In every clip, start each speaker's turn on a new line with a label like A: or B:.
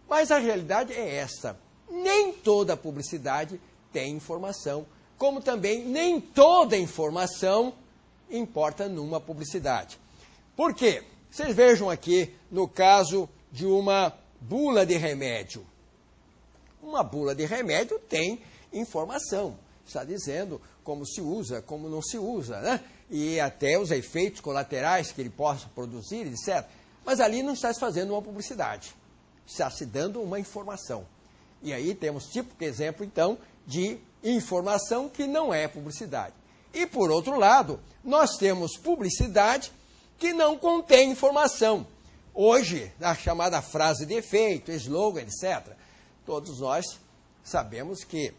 A: Mas a realidade é essa. Nem toda publicidade tem informação, como também nem toda informação importa numa publicidade. Por quê? Vocês vejam aqui no caso de uma bula de remédio. Uma bula de remédio tem informação. Está dizendo como se usa, como não se usa, né? E até os efeitos colaterais que ele possa produzir, etc. Mas ali não está se fazendo uma publicidade. Está se dando uma informação. E aí temos típico exemplo, então, de informação que não é publicidade. E, por outro lado, nós temos publicidade que não contém informação. Hoje, a chamada frase de efeito, slogan, etc., todos nós sabemos que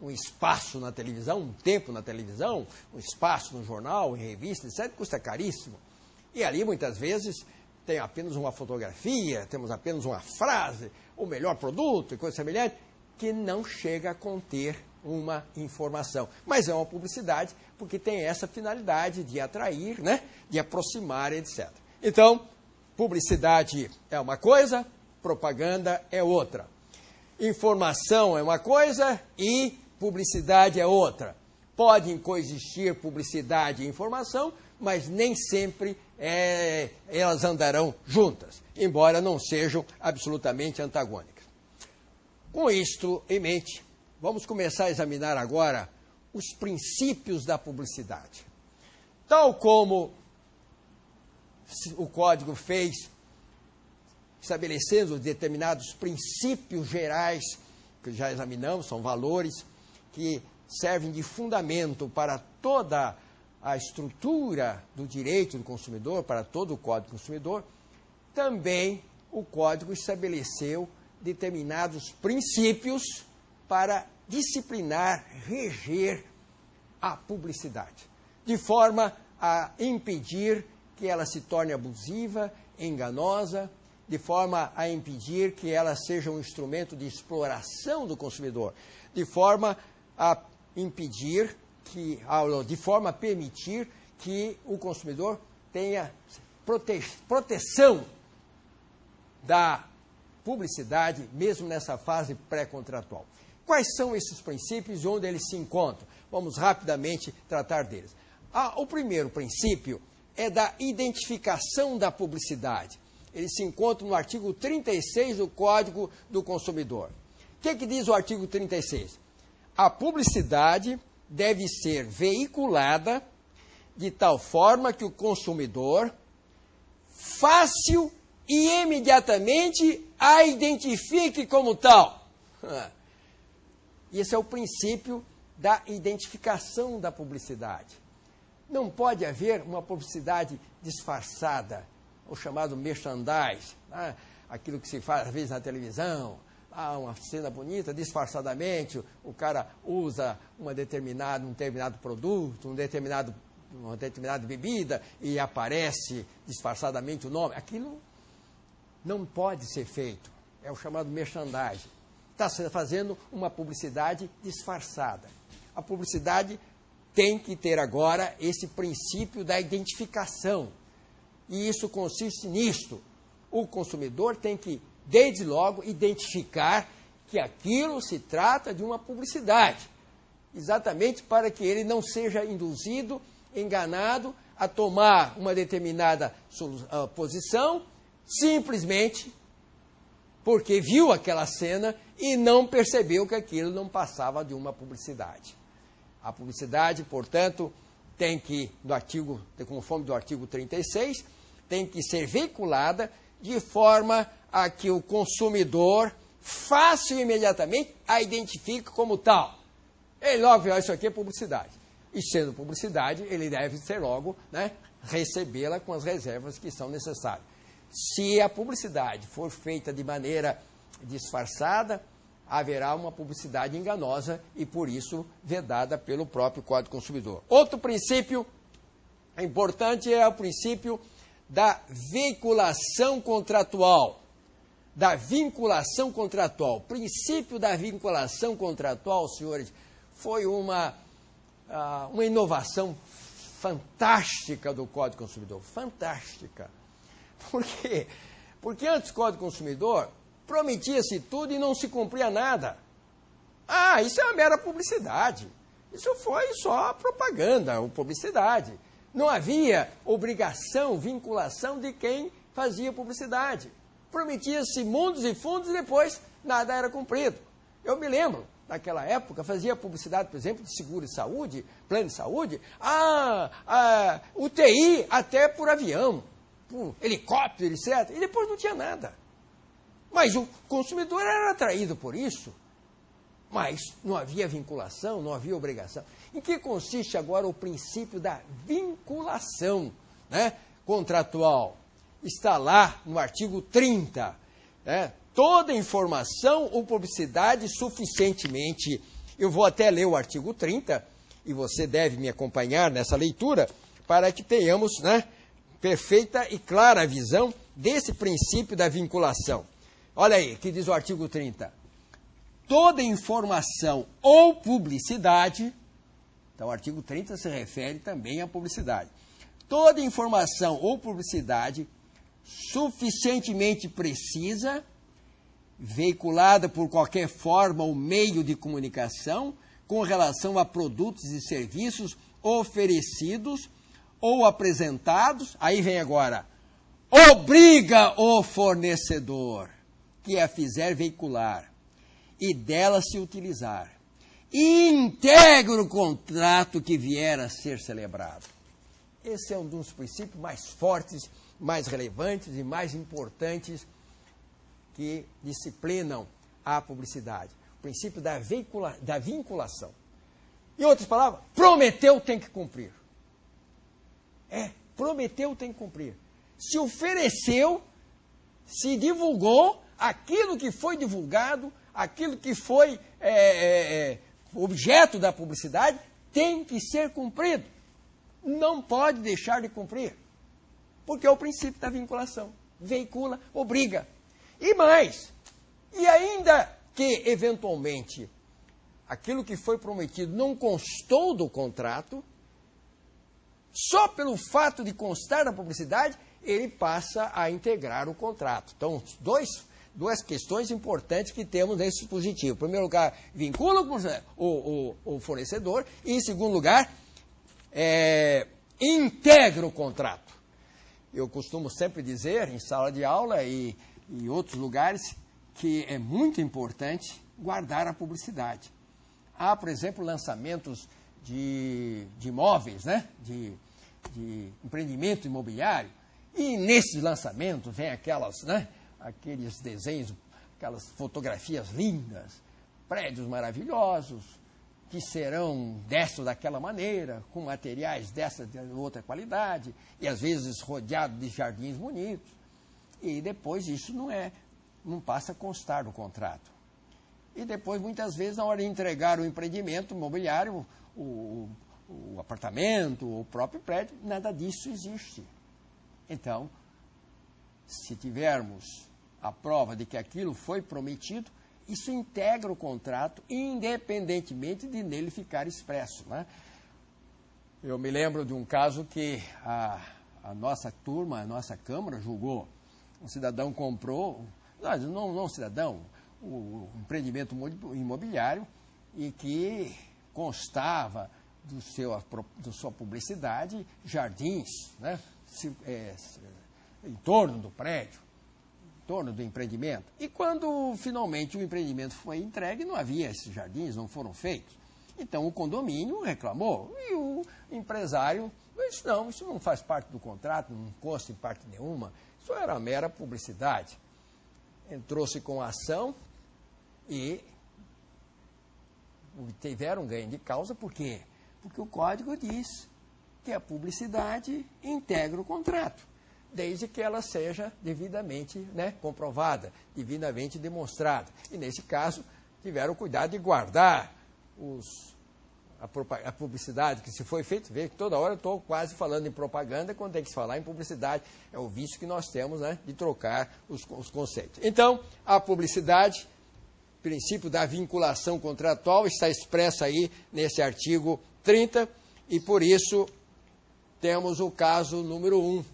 A: um espaço na televisão, um tempo na televisão, um espaço no jornal, em revista, etc., custa caríssimo. E ali, muitas vezes, tem apenas uma fotografia, temos apenas uma frase, o melhor produto e coisa semelhante, que não chega a conter uma informação. Mas é uma publicidade porque tem essa finalidade de atrair, né, de aproximar, etc. Então, publicidade é uma coisa, propaganda é outra. Informação é uma coisa e publicidade é outra. Podem coexistir publicidade e informação, mas nem sempre elas andarão juntas, embora não sejam absolutamente antagônicas. Com isto em mente, vamos começar a examinar agora os princípios da publicidade. Tal como o Código fez, estabelecendo determinados princípios gerais, que já examinamos, são valores que servem de fundamento para toda a estrutura do direito do consumidor, para todo o Código do Consumidor, também o Código estabeleceu determinados princípios para disciplinar, reger a publicidade, de forma a impedir que ela se torne abusiva, enganosa, de forma a impedir que ela seja um instrumento de exploração do consumidor, de forma a impedir de forma a permitir que o consumidor tenha proteção da publicidade, mesmo nessa fase pré-contratual. Quais são esses princípios e onde eles se encontram? Vamos rapidamente tratar deles. O primeiro princípio é da identificação da publicidade. Ele se encontra no artigo 36 do Código do Consumidor. O que diz o artigo 36? A publicidade deve ser veiculada de tal forma que o consumidor, fácil e imediatamente, a identifique como tal. Esse é o princípio da identificação da publicidade. Não pode haver uma publicidade disfarçada, o chamado merchandise, né? Aquilo que se faz às vezes na televisão, uma cena bonita, disfarçadamente, o cara usa um determinado produto, uma determinada bebida e aparece disfarçadamente o nome. Aquilo não pode ser feito. É o chamado merchandising. Está fazendo uma publicidade disfarçada. A publicidade tem que ter agora esse princípio da identificação. E isso consiste nisto. O consumidor tem que, desde logo, identificar que aquilo se trata de uma publicidade. Exatamente para que ele não seja induzido, enganado, a tomar uma determinada posição, simplesmente porque viu aquela cena e não percebeu que aquilo não passava de uma publicidade. A publicidade, portanto, tem que, conforme do artigo 36, tem que ser veiculada de forma a que o consumidor, fácil e imediatamente, a identifique como tal. Ele logo vê, isso aqui é publicidade. E sendo publicidade, ele deve ser logo, né, recebê-la com as reservas que são necessárias. Se a publicidade for feita de maneira disfarçada, haverá uma publicidade enganosa e, por isso, vedada pelo próprio Código do Consumidor. Outro princípio importante é o princípio da veiculação contratual. Da vinculação contratual. O princípio da vinculação contratual, senhores, foi uma inovação fantástica do Código do Consumidor. Fantástica. Por quê? Porque antes do Código do Consumidor, Prometia-se tudo e não se cumpria nada. Ah, isso é uma mera publicidade. Isso foi só propaganda ou publicidade. Não havia obrigação, vinculação de quem fazia publicidade. Prometia-se mundos e fundos e depois nada era cumprido. Eu me lembro, naquela época, fazia publicidade, por exemplo, de seguro de saúde, plano de saúde, UTI até por avião, por helicóptero, etc. E depois não tinha nada. Mas o consumidor era atraído por isso. Mas não havia vinculação, não havia obrigação. Em que consiste agora o princípio da vinculação, né, contratual? Está lá no artigo 30. Né? Toda informação ou publicidade suficientemente. Eu vou até ler o artigo 30, e você deve me acompanhar nessa leitura, para que tenhamos, né, perfeita e clara visão desse princípio da vinculação. Olha aí, que diz o artigo 30. Toda informação ou publicidade, então o artigo 30 se refere também à publicidade. Toda informação ou publicidade suficientemente precisa, veiculada por qualquer forma ou meio de comunicação, com relação a produtos e serviços oferecidos ou apresentados, aí vem agora, obriga o fornecedor que a fizer veicular e dela se utilizar, e integra o contrato que vier a ser celebrado. Esse é um dos princípios mais fortes, mais relevantes e mais importantes que disciplinam a publicidade. O princípio da vinculação. Em outras palavras, prometeu, tem que cumprir. Prometeu, tem que cumprir. Se ofereceu, se divulgou, aquilo que foi divulgado, aquilo que foi objeto da publicidade, tem que ser cumprido. Não pode deixar de cumprir. Porque é o princípio da vinculação. Veicula, obriga. E mais, e ainda que, eventualmente, aquilo que foi prometido não constou do contrato, só pelo fato de constar na publicidade, ele passa a integrar o contrato. Então, duas questões importantes que temos nesse dispositivo. Em primeiro lugar, vincula o fornecedor. E, em segundo lugar, integra o contrato. Eu costumo sempre dizer, em sala de aula e em outros lugares, que é muito importante guardar a publicidade. Há, por exemplo, lançamentos de imóveis, né? de empreendimento imobiliário, e nesses lançamentos vem aqueles desenhos, aquelas fotografias lindas, prédios maravilhosos, que serão dessa ou daquela maneira, com materiais dessa de outra qualidade, e às vezes rodeado de jardins bonitos. E depois isso não passa a constar do contrato. E depois, muitas vezes, na hora de entregar o empreendimento imobiliário, o apartamento, o próprio prédio, nada disso existe. Então, se tivermos a prova de que aquilo foi prometido, isso integra o contrato, independentemente de nele ficar expresso. Né? Eu me lembro de um caso que a nossa turma, a nossa Câmara julgou. Um cidadão comprou, não um cidadão, o empreendimento imobiliário, e que constava da sua publicidade jardins, né? Em torno do prédio, em torno do empreendimento. E quando finalmente o empreendimento foi entregue, não havia esses jardins, não foram feitos. Então o condomínio reclamou e o empresário disse, não, isso não faz parte do contrato, não consta em parte nenhuma, isso era mera publicidade. Entrou-se com a ação e tiveram ganho de causa, por quê? Porque o código diz que a publicidade integra o contrato, desde que ela seja devidamente, né, comprovada, devidamente demonstrada. E, nesse caso, tiveram cuidado de guardar a publicidade que se foi feita. Vê que toda hora eu estou quase falando em propaganda, quando tem que se falar em publicidade, é o vício que nós temos, né, de trocar os conceitos. Então, a publicidade, princípio da vinculação contratual, está expressa aí nesse artigo 30, e por isso temos o caso número 1.